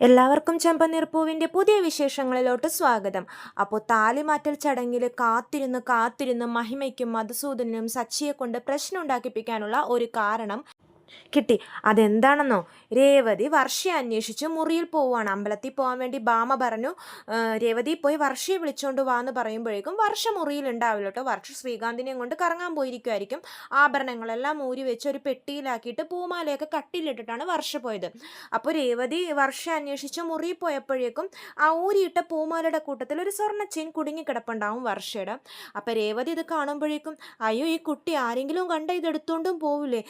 എല്ലാവർക്കും ചെമ്പനീർപ്പൂവിൻ്റെ പുതിയ വിശേഷങ്ങളിലോട്ട് സ്വാഗതം. അപ്പോൾ താലിമാറ്റൽ ചടങ്ങിൽ കാത്തിരുന്ന് മഹിമയ്ക്കും മധുസൂദനും സച്ചിയെ കൊണ്ട് പ്രശ്നം ഉണ്ടാക്കിപ്പിക്കാനുള്ള ഒരു കാരണം കിട്ടി. അതെന്താണെന്നോ, രേവതി വർഷയെ അന്വേഷിച്ച് മുറിയിൽ പോവുകയാണ്. അമ്പലത്തിൽ പോകാൻ വേണ്ടി ഭാമ പറഞ്ഞു, രേവതി പോയി വർഷയെ വിളിച്ചോണ്ട് വാ എന്ന് പറയുമ്പോഴേക്കും വർഷ മുറിയിൽ ഉണ്ടാവില്ല കേട്ടോ. വർഷ ശ്രീകാന്തിനെയും കൊണ്ട് കറങ്ങാൻ പോയിരിക്കുമായിരിക്കും. ആഭരണങ്ങളെല്ലാം ഊരി വെച്ച് ഒരു പെട്ടിയിലാക്കിയിട്ട് പൂമാലയൊക്കെ കട്ടിയിലിട്ടിട്ടാണ് വർഷ പോയത്. അപ്പോൾ രേവതി വർഷയെ അന്വേഷിച്ച് മുറിയിൽ പോയപ്പോഴേക്കും ആ ഊരിയിട്ട പൂമാലയുടെ കൂട്ടത്തിൽ ഒരു സ്വർണ്ണ ചെയിൻ കുടുങ്ങിക്കിടപ്പുണ്ടാവും വർഷയുടെ. അപ്പോൾ രേവതി ഇത് കാണുമ്പോഴേക്കും, അയ്യോ ഈ കുട്ടി ആരെങ്കിലും കണ്ട ഇത് എടുത്തുകൊണ്ടും പോവില്ലേ,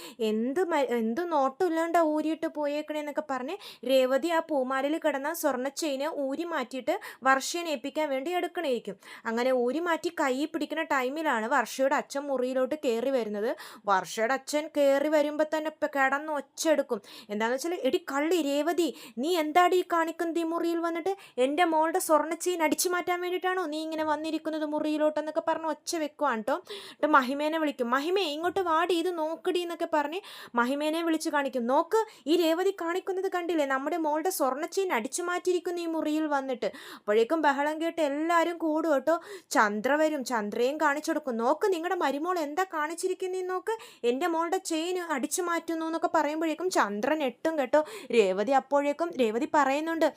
എന്ത് നോട്ടമില്ലാണ്ട് ഊരിയിട്ട് പോയേക്കണേന്നൊക്കെ പറഞ്ഞ് രേവതി ആ പൂമാലയിൽ കിടന്ന സ്വർണ്ണ ചെയിന് ഊരി മാറ്റിയിട്ട് വർഷയെ ഏൽപ്പിക്കാൻ വേണ്ടി എടുക്കണേക്കും. അങ്ങനെ ഊരി മാറ്റി കൈ പിടിക്കുന്ന ടൈമിലാണ് വർഷയുടെ അച്ഛൻ മുറിയിലോട്ട് കയറി വരുന്നത്. വർഷയുടെ അച്ഛൻ കയറി വരുമ്പോൾ തന്നെ കിടന്ന് ഒച്ചെടുക്കും. എന്താണെന്ന് വെച്ചാൽ, എടി കള്ളി രേവതി, നീ എന്താടി കാണിക്കുന്നത് ഈ മുറിയിൽ വന്നിട്ട്? എൻ്റെ മോളുടെ സ്വർണ്ണ ചെയിൻ അടിച്ചു മാറ്റാൻ വേണ്ടിയിട്ടാണോ നീ ഇങ്ങനെ വന്നിരിക്കുന്നത് മുറിയിലോട്ടെന്നൊക്കെ പറഞ്ഞ് ഒച്ച വെക്കുവാണ് കേട്ടോ. മഹിമേനെ വിളിക്കും, മഹിമേ ഇങ്ങോട്ട് വാടി, ഇത് നോക്കടി എന്നൊക്കെ പറഞ്ഞ് മഹിമേനെ വിളിച്ച് കാണിക്കും. നോക്ക്, ഈ രേവതി കാണിക്കുന്നത് കണ്ടില്ലേ, നമ്മുടെ മോളുടെ സ്വർണ്ണ ചെയിൻ അടിച്ചു മാറ്റിയിരിക്കുന്നു ഈ മുറിയിൽ വന്നിട്ട്. അപ്പോഴേക്കും ബഹളം കേട്ട് എല്ലാവരും കൂടും കേട്ടോ. ചന്ദ്ര വരും, ചന്ദ്രയും കാണിച്ചു കൊടുക്കും. നോക്ക്, നിങ്ങളുടെ മരുമോൾ എന്താ കാണിച്ചിരിക്കുന്നതെന്ന് നോക്ക്, എൻ്റെ മോളുടെ ചെയിൻ അടിച്ചു മാറ്റുന്നു എന്നൊക്കെ പറയുമ്പോഴേക്കും ചന്ദ്രൻ എട്ടും കേട്ടോ. രേവതി പറയുന്നുണ്ട്,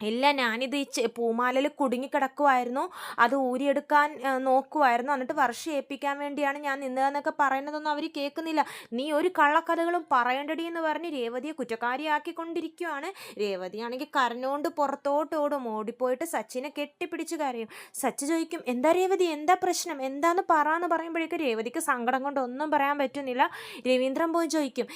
ഇല്ല, ഞാനിത് ഈ പൂമാലയിൽ കുടുങ്ങിക്കിടക്കുമായിരുന്നു, അത് ഊരിയെടുക്കാൻ നോക്കുമായിരുന്നു, എന്നിട്ട് വർഷം ഏൽപ്പിക്കാൻ വേണ്ടിയാണ് ഞാൻ നിന്നതെന്നൊക്കെ പറയുന്നതൊന്നും അവർ കേൾക്കുന്നില്ല. നീ ഒരു കള്ളക്കഥകളും പറയണ്ടടി എന്ന് പറഞ്ഞ് രേവതിയെ കുറ്റക്കാരിയാക്കിക്കൊണ്ടിരിക്കുകയാണ്. രേവതിയാണെങ്കിൽ കരഞ്ഞുകൊണ്ട് പുറത്തോട്ട് ഓടിപ്പോയിട്ട് സച്ചിനെ കെട്ടിപ്പിടിച്ച് കരയും. സച്ചി ചോദിക്കും, എന്താ രേവതി, എന്താ പ്രശ്നം, എന്താന്ന് പറയാന്ന് പറയുമ്പോഴേക്കും രേവതിക്ക് സങ്കടം കൊണ്ട് ഒന്നും പറയാൻ പറ്റുന്നില്ല. രവീന്ദ്രൻ പോയി ചോദിക്കും,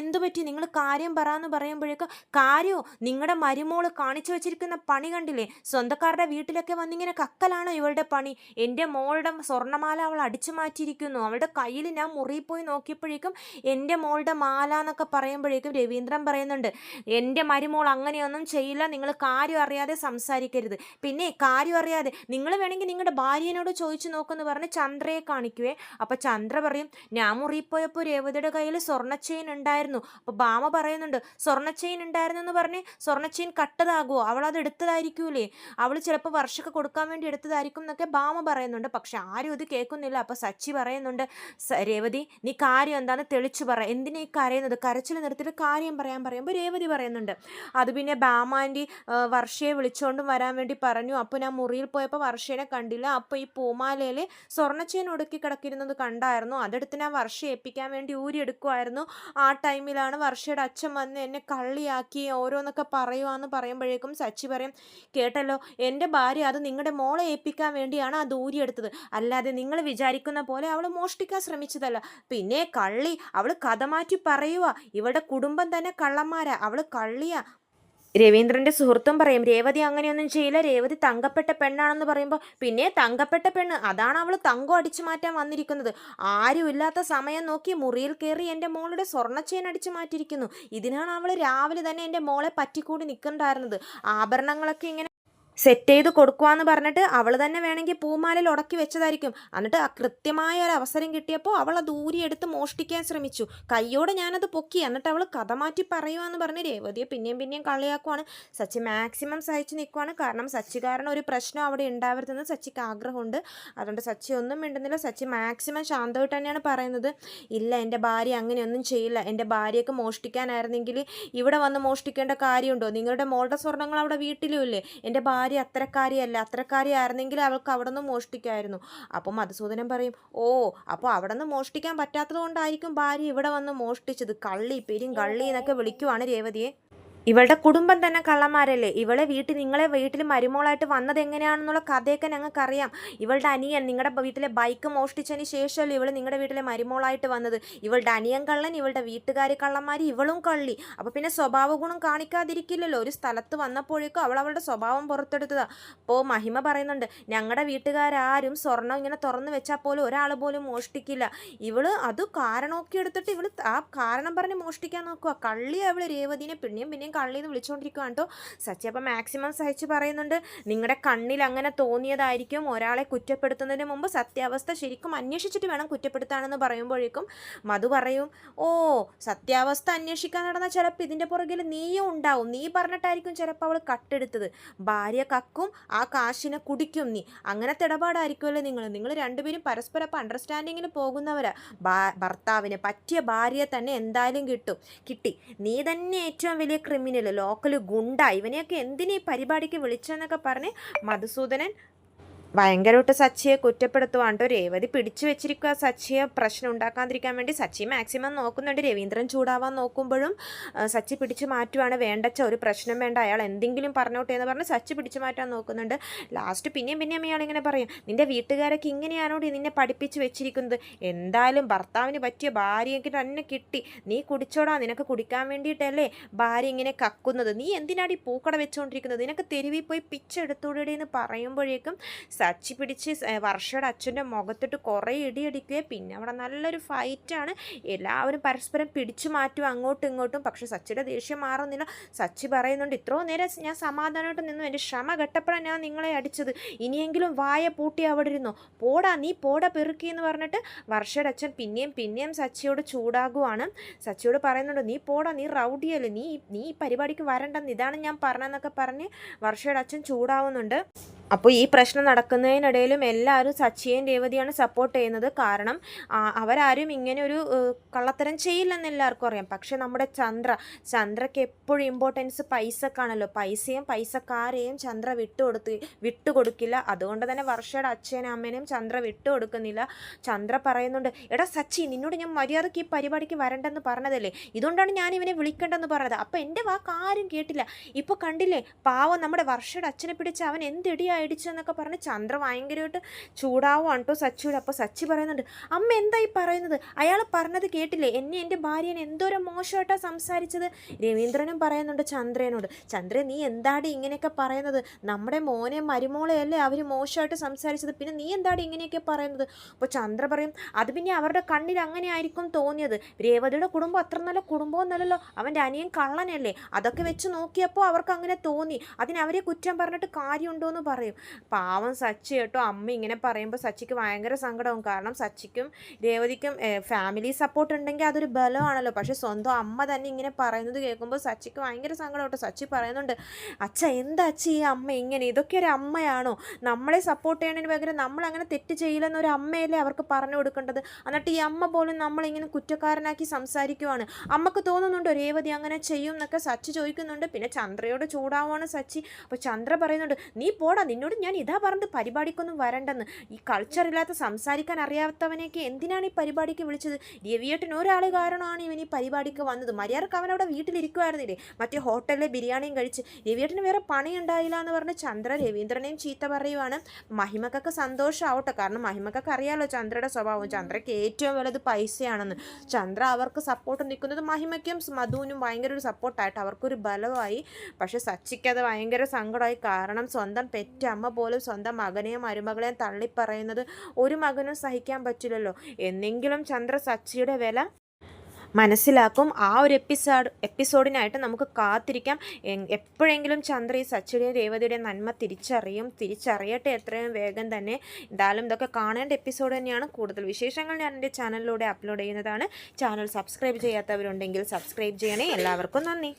എന്തു പറ്റി, നിങ്ങൾ കാര്യം പറയാന്ന് പറയുമ്പോഴേക്കും, കാര്യമോ, നിങ്ങളുടെ മരുമോള് കാണിച്ചു വെച്ചിരിക്കുന്ന പണി കണ്ടില്ലേ, സ്വന്തക്കാരുടെ വീട്ടിലൊക്കെ വന്നിങ്ങനെ കക്കലാണോ ഇവളുടെ പണി? എൻ്റെ മോളുടെ സ്വർണ്ണമാല അവൾ അടിച്ചു മാറ്റിയിരിക്കുന്നു, അവളുടെ കയ്യിൽ ഞാൻ മുറിയിൽ പോയി നോക്കിയപ്പോഴേക്കും എൻ്റെ മോളുടെ മാല എന്നൊക്കെ പറയുമ്പോഴേക്കും രവീന്ദ്രൻ പറയുന്നുണ്ട്, എൻ്റെ മരുമോൾ അങ്ങനെയൊന്നും ചെയ്യില്ല, നിങ്ങൾ കാര്യം അറിയാതെ സംസാരിക്കരുത്. പിന്നെ കാര്യം അറിയാതെ നിങ്ങൾ വേണമെങ്കിൽ നിങ്ങളുടെ ഭാര്യനോട് ചോദിച്ചു നോക്കുമെന്ന് പറഞ്ഞ് ചന്ദ്രയെ കാണിക്കുവേ. അപ്പോൾ ചന്ദ്ര പറയും, ഞാൻ മുറിയിൽ പോയപ്പോൾ രേവതിയുടെ കയ്യിൽ സ്വർണ്ണ ചെയിൻ ഉണ്ടായിരുന്നു. അപ്പോൾ ഭാമ പറയുന്നുണ്ട്, സ്വർണ്ണ ചെയിൻ ഉണ്ടായിരുന്നു എന്ന് പറഞ്ഞ് സ്വർണ്ണ ചെയിൻ കട്ടതാകുമോ, അവളത് എടുത്തതായിരിക്കൂലേ, അവൾ ചിലപ്പോൾ വർഷക്ക് കൊടുക്കാൻ വേണ്ടി എടുത്തതായിരിക്കും എന്നൊക്കെ ഭാമ പറയുന്നുണ്ട്. പക്ഷെ ആരും ഇത് കേൾക്കുന്നില്ല. അപ്പോൾ സച്ചി പറയുന്നുണ്ട്, രേവതി നീ കാര്യം എന്താണെന്ന് തെളിച്ചു പറ, എന്തിനാ ഈ കരയുന്നത്, കരച്ചിൽ നിർത്തിയിട്ട് കാര്യം പറയുമ്പോൾ രേവതി പറയുന്നുണ്ട്, അത് പിന്നെ ഭാമ ആൻറ്റി വർഷയെ വിളിച്ചുകൊണ്ടും വരാൻ വേണ്ടി പറഞ്ഞു. അപ്പോൾ ഞാൻ മുറിയിൽ പോയപ്പോൾ വർഷേനെ കണ്ടില്ല, അപ്പോൾ ഈ പൂമാലയിൽ സ്വർണ്ണച്ചെയിൻ ഒടുക്കി കിടക്കിരുന്നത് കണ്ടായിരുന്നു, അതെടുത്ത് ഞാൻ വർഷയെ ഏൽപ്പിക്കാൻ വേണ്ടി ഊരിയെടുക്കുമായിരുന്നു. ആ ടൈമിലാണ് വർഷയുടെ അച്ഛൻ വന്ന് എന്നെ കള്ളിയാക്കി ഓരോന്നൊക്കെ പറയുവാന്ന് പറയുമ്പോഴേക്കും സച്ചി പറയും, കേട്ടല്ലോ, എൻ്റെ ഭാര്യ അത് നിങ്ങളുടെ മോളെ ഏൽപ്പിക്കാൻ വേണ്ടിയാണ് അത് ഊരിയെടുത്തത്, അല്ലാതെ നിങ്ങൾ വിചാരിക്കുന്ന പോലെ അവൾ മോഷ്ടിക്കാൻ ശ്രമിച്ചതല്ല. പിന്നെ കള്ളി, അവൾ കഥ മാറ്റി പറയുക, ഇവളുടെ കുടുംബം തന്നെ കള്ളന്മാരാ, അവൾ കള്ളിയാ. രവീന്ദ്രൻ്റെ സുഹൃത്തും പറയും, രേവതി അങ്ങനെയൊന്നും ചെയ്യില്ല, രേവതി തങ്കപ്പെട്ട പെണ്ണാണെന്ന് പറയുമ്പോൾ, പിന്നെ തങ്കപ്പെട്ട പെണ്ണ്, അതാണ് അവൾ തങ്കം അടിച്ചു മാറ്റാൻ വന്നിരിക്കുന്നത്, ആരും ഇല്ലാത്ത സമയം നോക്കി മുറിയിൽ കയറി എൻ്റെ മോളുടെ സ്വർണ്ണച്ചെയിൻ അടിച്ചു മാറ്റിയിരിക്കുന്നു, ഇതിനാണ് അവൾ രാവിലെ തന്നെ എൻ്റെ മോളെ പറ്റിക്കൂടി നിൽക്കണ്ടായിരുന്നത്, ആഭരണങ്ങളൊക്കെ ഇങ്ങനെ സെറ്റ് ചെയ്ത് കൊടുക്കുവാന്ന് പറഞ്ഞിട്ട് അവൾ തന്നെ വേണമെങ്കിൽ പൂമാലയിൽ ഉടക്കി വെച്ചതായിരിക്കും. എന്നിട്ട് കൃത്യമായ ഒരു അവസരം കിട്ടിയപ്പോൾ അവൾ അത് ഊരിയെടുത്ത് മോഷ്ടിക്കാൻ ശ്രമിച്ചു, കയ്യോടെ ഞാനത് പൊക്കി, എന്നിട്ട് അവൾ കഥ മാറ്റി പറയുവാന്ന് പറഞ്ഞ് രേവതിയെ പിന്നെയും കളിയാക്കുവാണ്. സച്ചി മാക്സിമം സഹിച്ച് നിൽക്കുവാണ്. കാരണം സച്ചി കാരണം ഒരു പ്രശ്നം അവിടെ ഉണ്ടാവരുതെന്ന് സച്ചിക്ക് ആഗ്രഹമുണ്ട്. അതുകൊണ്ട് സച്ചി ഒന്നും മിണ്ടുന്നില്ല. സച്ചി മാക്സിമം ശാന്തമായിട്ട് തന്നെയാണ് പറയുന്നത്, ഇല്ല, എൻ്റെ ഭാര്യ അങ്ങനെയൊന്നും ചെയ്യില്ല, എൻ്റെ ഭാര്യയൊക്കെ മോഷ്ടിക്കാനായിരുന്നെങ്കിൽ ഇവിടെ വന്ന് മോഷ്ടിക്കേണ്ട കാര്യമുണ്ടോ, നിങ്ങളുടെ മോളുടെ സ്വർണ്ണങ്ങൾ അവിടെ വീട്ടിലും ഇല്ലേ, എൻ്റെ ഭാര്യ അത്രക്കാരിയായിരുന്നെങ്കിൽ അവൾക്ക് അവിടെ നിന്ന് മോഷ്ടിക്കായിരുന്നു. അപ്പം മധുസൂദനൻ പറയും, ഓ, അപ്പോൾ അവിടെ നിന്ന് മോഷ്ടിക്കാൻ പറ്റാത്തത് കൊണ്ടായിരിക്കും ഭാര്യ ഇവിടെ വന്ന് മോഷ്ടിച്ചത്, കള്ളി കള്ളി എന്നൊക്കെ വിളിക്കുവാണ് രേവതിയെ. ഇവളുടെ കുടുംബം തന്നെ കള്ളന്മാരല്ലേ, നിങ്ങളെ വീട്ടിൽ മരുമോളായിട്ട് വന്നത് എങ്ങനെയാണെന്നുള്ള കഥയൊക്കെ ഞങ്ങൾക്കറിയാം. ഇവളുടെ അനിയൻ നിങ്ങളുടെ വീട്ടിലെ ബൈക്ക് മോഷ്ടിച്ചതിന് ശേഷമല്ലേ ഇവൾ നിങ്ങളുടെ വീട്ടിലെ മരുമോളായിട്ട് വന്നത്, ഇവളുടെ അനിയൻ കള്ളൻ, ഇവളുടെ വീട്ടുകാർ കള്ളന്മാർ, ഇവളും കള്ളി. അപ്പോൾ പിന്നെ സ്വഭാവ ഗുണം കാണിക്കാതിരിക്കില്ലല്ലോ, ഒരു സ്ഥലത്ത് വന്നപ്പോഴേക്കും അവളുടെ സ്വഭാവം പുറത്തെടുത്തതാ. അപ്പോൾ മഹിമ പറയുന്നുണ്ട്, ഞങ്ങളുടെ വീട്ടുകാരും സ്വർണ്ണം ഇങ്ങനെ തുറന്നു വെച്ചാൽ പോലും ഒരാൾ പോലും മോഷ്ടിക്കില്ല, ഇവള് അത് കാരണമൊക്കെ എടുത്തിട്ട് ഇവള് ആ കാരണം പറഞ്ഞ് മോഷ്ടിക്കാൻ നോക്കുക, കള്ളി അവൾ രേവതിനെ പിന്നെയും രണ്ടുപേരെയും കള്ളിന്ന് വിളിച്ചുകൊണ്ടിരിക്കുകയാണ് കേട്ടോ. സച്ചി അപ്പം മാക്സിമം സഹിച്ച് പറയുന്നുണ്ട്, നിങ്ങളുടെ കണ്ണിൽ അങ്ങനെ തോന്നിയതായിരിക്കും. ഒരാളെ കുറ്റപ്പെടുത്തുന്നതിന് മുമ്പ് സത്യാവസ്ഥ ശരിക്കും അന്വേഷിച്ചിട്ട് വേണം കുറ്റപ്പെടുത്താനെന്ന് പറയുമ്പോഴേക്കും മധു പറയും, ഓ സത്യാവസ്ഥ അന്വേഷിക്കാൻ നടന്ന ചിലപ്പോൾ ഇതിൻ്റെ പുറകിൽ നീയും ഉണ്ടാവും. നീ പറഞ്ഞിട്ടായിരിക്കും ചിലപ്പോൾ അവൾ കട്ടെടുത്തത്. ഭാര്യ കക്കും ആ കാശിനെ കുടിക്കും നീ. അങ്ങനത്തെ ഇടപാടായിരിക്കുമല്ലോ നിങ്ങൾ രണ്ടുപേരും പരസ്പരം അപ്പം അണ്ടർസ്റ്റാൻഡിങ്ങിന് പോകുന്നവരാ. ഭർത്താവിന് പറ്റിയ ഭാര്യയെ തന്നെ എന്തായാലും കിട്ടി. നീ തന്നെ ഏറ്റവും വലിയ ക്രിമിനൽ, ലോക്കൽ ഗുണ്ട, ഇവനെയൊക്കെ എന്തിനീ പരിപാടിക്ക് വിളിച്ചെന്നൊക്കെ പറഞ്ഞ് മധുസൂദനൻ ഭയങ്കരമായിട്ട് സച്ചിയെ കുറ്റപ്പെടുത്തുവാണ്ടോ. രേവതി പിടിച്ചു വെച്ചിരിക്കുക സച്ചിയെ പ്രശ്നം ഉണ്ടാക്കാതിരിക്കാൻ വേണ്ടി. സച്ചി മാക്സിമം നോക്കുന്നുണ്ട്. രവീന്ദ്രൻ ചൂടാവാൻ നോക്കുമ്പോഴും സച്ചി പിടിച്ചു മാറ്റുവാണ്. വേണ്ടച്ച ഒരു പ്രശ്നം വേണ്ട, അയാൾ എന്തെങ്കിലും പറഞ്ഞോട്ടെ എന്ന് പറഞ്ഞ് സച്ചി പിടിച്ചു മാറ്റാൻ നോക്കുന്നുണ്ട്. ലാസ്റ്റ് പിന്നെയും അയാളിങ്ങനെ പറയും, നിൻ്റെ വീട്ടുകാരൊക്കെ ഇങ്ങനെയാണോടി നിന്നെ പഠിപ്പിച്ച് വെച്ചിരിക്കുന്നത്. എന്തായാലും ഭർത്താവിന് പറ്റിയ ഭാര്യയ്ക്ക് തന്നെ കിട്ടി. നീ കുടിച്ചോടാ, നിനക്ക് കുടിക്കാൻ വേണ്ടിയിട്ടല്ലേ ഭാര്യ ഇങ്ങനെ കക്കുന്നത്. നീ എന്തിനാടി പൂക്കട വെച്ചുകൊണ്ടിരിക്കുന്നത്? നിനക്ക് തെരുവിൽ പോയി പിച്ചെടുത്തൂടെ എന്ന് പറയുമ്പോഴേക്കും സച്ചി പിടിച്ച് വർഷയുടെ അച്ഛൻ്റെ മുഖത്തിട്ട് കുറേ ഇടിയടിക്കുകയും പിന്നെ അവിടെ നല്ലൊരു ഫൈറ്റാണ്. എല്ലാവരും പരസ്പരം പിടിച്ചു മാറ്റും അങ്ങോട്ടും ഇങ്ങോട്ടും. പക്ഷെ സച്ചിയുടെ ദേഷ്യം മാറുന്നില്ല. സച്ചി പറയുന്നുണ്ട്, ഇത്രയും നേരം ഞാൻ സമാധാനമായിട്ട് നിന്നു, എൻ്റെ ക്ഷമ കെട്ടപ്പോഴാണ് ഞാൻ നിങ്ങളെ അടിച്ചത്. ഇനിയെങ്കിലും വായ പൂട്ടി അവിടെ ഇരുന്നോ, നീ പോടാ പെറുക്കി എന്ന് പറഞ്ഞിട്ട് വർഷയുടെ അച്ഛൻ പിന്നെയും സച്ചിയോട് ചൂടാകുവാണ്. സച്ചിയോട് പറയുന്നുണ്ട്, നീ പോടാ, നീ റൗഡിയല്ലേ, നീ ഈ പരിപാടിക്ക് വരണ്ടെന്ന്, ഇതാണ് ഞാൻ പറഞ്ഞതെന്നൊക്കെ പറഞ്ഞ് വർഷയുടെ അച്ഛൻ ചൂടാവുന്നുണ്ട്. അപ്പോൾ ഈ പ്രശ്നം നടക്കുന്നതിനിടയിലും എല്ലാവരും സച്ചിയെയും രേവതിയാണ് സപ്പോർട്ട് ചെയ്യുന്നത്. കാരണം അവരാരും ഇങ്ങനെ ഒരു കള്ളത്തരം ചെയ്യില്ലെന്ന് എല്ലാവർക്കും അറിയാം. പക്ഷെ നമ്മുടെ ചന്ദ്രയ്ക്ക് എപ്പോഴും ഇമ്പോർട്ടൻസ് പൈസക്കാണല്ലോ. പൈസയും പൈസക്കാരെയും ചന്ദ്ര വിട്ടുകൊടുക്കില്ല. അതുകൊണ്ട് തന്നെ വർഷയുടെ അച്ഛനും അമ്മേനെയും ചന്ദ്ര വിട്ടുകൊടുക്കുന്നില്ല. ചന്ദ്ര പറയുന്നുണ്ട്, എടാ സച്ചി, നിന്നോട് ഞാൻ മര്യാദയ്ക്ക് ഈ പരിപാടിക്ക് വരണ്ടെന്ന് പറഞ്ഞതല്ലേ, ഇതുകൊണ്ടാണ് ഞാൻ ഇവനെ വിളിക്കേണ്ടെന്ന് പറഞ്ഞത്. അപ്പോൾ എൻ്റെ വാക്ക് ആരും കേട്ടില്ല. ഇപ്പോൾ കണ്ടില്ലേ, പാവം നമ്മുടെ വർഷയുടെ അച്ഛനെ പിടിച്ച് അവൻ എന്തിടിയായി അടിച്ചെന്നൊക്കെ പറഞ്ഞ് ചന്ദ്ര ഭയങ്കരമായിട്ട് ചൂടാവുകയാണ് കേട്ടോ സച്ചിയോട്. അപ്പോൾ സച്ചി പറയുന്നുണ്ട്, അമ്മ എന്തായി പറയുന്നത്? അയാൾ പറഞ്ഞത് കേട്ടില്ലേ? എൻ്റെ ഭാര്യനെ എന്തോരം മോശമായിട്ടാണ് സംസാരിച്ചത്. രവീന്ദ്രനും പറയുന്നുണ്ട് ചന്ദ്രനോട്, ചന്ദ്ര നീ എന്താടി ഇങ്ങനെയൊക്കെ പറയുന്നത്? നമ്മുടെ മോനെ മരുമോളെയല്ലേ അവർ മോശമായിട്ട് സംസാരിച്ചത്, പിന്നെ നീ എന്താടി ഇങ്ങനെയൊക്കെ പറയുന്നത്? അപ്പോൾ ചന്ദ്ര പറയും, അത് പിന്നെ അവരുടെ കണ്ണിൽ അങ്ങനെ ആയിരിക്കും തോന്നിയത്. രേവതിയുടെ കുടുംബം അത്ര നല്ല കുടുംബമൊന്നുമല്ലല്ലോ, അവൻ്റെ അനിയൻ കള്ളനല്ലേ, അതൊക്കെ വെച്ച് നോക്കിയപ്പോൾ അവർക്ക് അങ്ങനെ തോന്നി. അതിനവരെ കുറ്റം പറഞ്ഞിട്ട് കാര്യമുണ്ടോ എന്ന് പറയും. പാവം സച്ചി കേട്ടോ. അമ്മ ഇങ്ങനെ പറയുമ്പോൾ സച്ചിക്ക് ഭയങ്കര സങ്കടവും. കാരണം സച്ചിക്കും രേവതിക്കും ഫാമിലി സപ്പോർട്ട് ഉണ്ടെങ്കിൽ അതൊരു ബലമാണല്ലോ. പക്ഷെ സ്വന്തം അമ്മ തന്നെ ഇങ്ങനെ പറയുന്നത് കേൾക്കുമ്പോൾ സച്ചിക്ക് ഭയങ്കര സങ്കടം കേട്ടോ. സച്ചി പറയുന്നുണ്ട്, അച്ഛ എന്താ അച്ഛ ഈ അമ്മ ഇങ്ങനെ, ഇതൊക്കെ ഒരു അമ്മയാണോ? നമ്മളെ സപ്പോർട്ട് ചെയ്യണതിന് പകരം നമ്മളങ്ങനെ തെറ്റ് ചെയ്യില്ലെന്നൊരു അമ്മയല്ലേ അവർക്ക് പറഞ്ഞു കൊടുക്കേണ്ടത്. എന്നിട്ട് ഈ അമ്മ പോലും നമ്മളിങ്ങനെ കുറ്റക്കാരനാക്കി സംസാരിക്കുവാണ്. അമ്മക്ക് തോന്നുന്നുണ്ടോ രേവതി അങ്ങനെ ചെയ്യും എന്നൊക്കെ സച്ചി ചോദിക്കുന്നുണ്ട്. പിന്നെ ചന്ദ്രയോട് ചൂടാവുകയാണ് സച്ചി. അപ്പോൾ ചന്ദ്ര പറയുന്നുണ്ട്, നീ പോടാ, നിന്നോട് ഞാൻ ഇതാ പറഞ്ഞത് പരിപാടിക്കൊന്നും വരണ്ടെന്ന്. ഈ കൾച്ചറില്ലാത്ത സംസാരിക്കാൻ അറിയാത്തവനെയൊക്കെ എന്തിനാണ് ഈ പരിപാടിക്ക് വിളിച്ചത്? രവിയേട്ടൻ ഒരാൾ കാരണമാണ് ഇവൻ ഈ പരിപാടിക്ക് വന്നത്. മര്യാദക്ക് അവൻ അവിടെ വീട്ടിലിരിക്കുമായിരുന്നില്ലേ, മറ്റേ ഹോട്ടലിലെ ബിരിയാണിയും കഴിച്ച്. രവിയേട്ടന് വേറെ പണി ഉണ്ടായില്ല എന്ന് പറഞ്ഞ് ചന്ദ്ര രവീന്ദ്രനെയും ചീത്ത പറയുവാണ്. മഹിമക്കൊക്കെ സന്തോഷമാവട്ടെ, കാരണം മഹിമക്കൊക്കെ അറിയാമല്ലോ ചന്ദ്രയുടെ സ്വഭാവം. ചന്ദ്രയ്ക്ക് ഏറ്റവും വലുത് പൈസയാണെന്ന്. ചന്ദ്ര അവർക്ക് സപ്പോർട്ട് നിൽക്കുന്നത് മഹിമയ്ക്കും മധുവിനും ഭയങ്കര ഒരു സപ്പോർട്ടായിട്ട് അവർക്കൊരു ബലമായി. പക്ഷെ സച്ചിക്കത് ഭയങ്കര സങ്കടമായി. കാരണം സ്വന്തം പെറ്റ അമ്മ പോലും സ്വന്തം മകനെയും മരുമകളെയും തള്ളിപ്പറയുന്നത് ഒരു മകനും സഹിക്കാൻ പറ്റില്ലല്ലോ. എന്നെങ്കിലും ചന്ദ്ര സച്ചിയുടെ വില മനസ്സിലാക്കും. ആ ഒരു എപ്പിസോഡിനായിട്ട് നമുക്ക് കാത്തിരിക്കാം. എപ്പോഴെങ്കിലും ചന്ദ്ര ഈ സച്ചിയുടെയും രേവതിയുടെയും നന്മ തിരിച്ചറിയട്ടെ എത്രയും വേഗം തന്നെ. എന്തായാലും ഇതൊക്കെ കാണേണ്ട എപ്പിസോഡ് തന്നെയാണ്. കൂടുതൽ വിശേഷങ്ങൾ ഞാൻ എൻ്റെ ചാനലിലൂടെ അപ്ലോഡ് ചെയ്യുന്നതാണ്. ചാനൽ സബ്സ്ക്രൈബ് ചെയ്യാത്തവരുണ്ടെങ്കിൽ സബ്സ്ക്രൈബ് ചെയ്യണേ. എല്ലാവർക്കും നന്ദി.